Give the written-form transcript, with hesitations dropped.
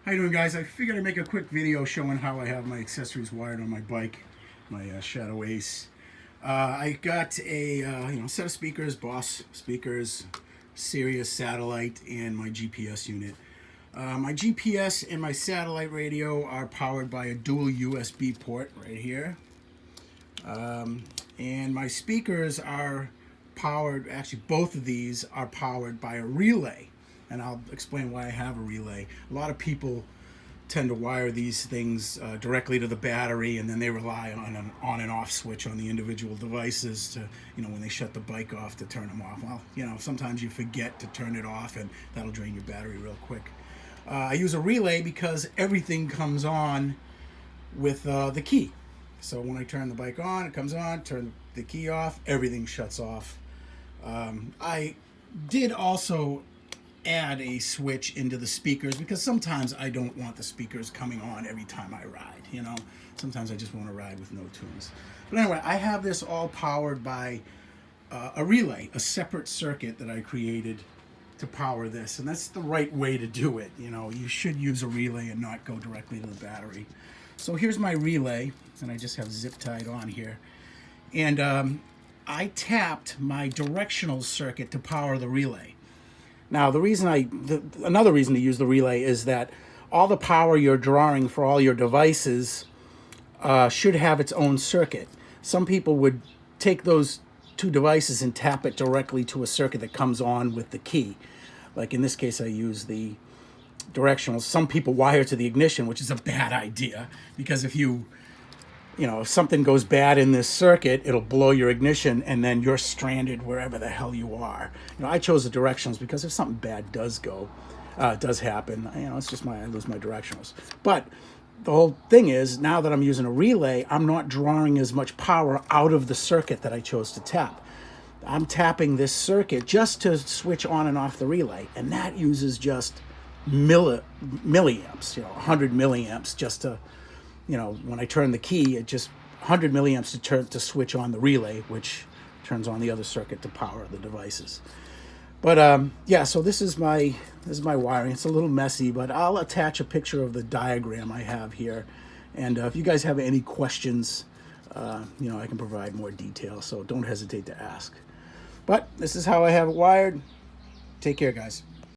How you doing, guys? I figured I'd make a quick video showing how I have my accessories wired on my bike, my Shadow Ace. I got a set of speakers, Boss speakers, Sirius satellite, and my GPS unit. My GPS and my satellite radio are powered by a dual USB port right here. And my speakers are powered, actually both of these are powered by a relay. And I'll explain why I have a relay. A lot of people tend to wire these things directly to the battery, and then they rely on an on and off switch on the individual devices to, when they shut the bike off, to turn them off. Well, sometimes you forget to turn it off, and that'll drain your battery real quick. I use a relay because everything comes on with the key. So when I turn the bike on, it comes on, turn the key off, everything shuts off. I did also add a switch into the speakers because sometimes I don't want the speakers coming on every time I ride. Sometimes I just want to ride with no tunes. But anyway, I have this all powered by a relay, a separate circuit that I created to power this, and that's the right way to do it. You should use a relay and not go directly to the battery. So here's my relay, and I just have zip tied on here, and I tapped my directional circuit to power the relay. Now, another reason to use the relay is that all the power you're drawing for all your devices should have its own circuit. Some people would take those two devices and tap it directly to a circuit that comes on with the key. Like in this case, I use the directional. Some people wire to the ignition, which is a bad idea, because if if something goes bad in this circuit, it'll blow your ignition, and then you're stranded wherever the hell you are. I chose the directionals because if something bad does happen, it's just I lose my directionals. But the whole thing is, now that I'm using a relay, I'm not drawing as much power out of the circuit that I chose to tap. I'm tapping this circuit just to switch on and off the relay, and that uses just milliamps, 100 milliamps just to, when I turn the key, it just 100 milliamps to switch on the relay, which turns on the other circuit to power the devices. But yeah, so this is my wiring. It's a little messy, but I'll attach a picture of the diagram I have here. And if you guys have any questions, I can provide more detail, so don't hesitate to ask. But this is how I have it wired. Take care, guys.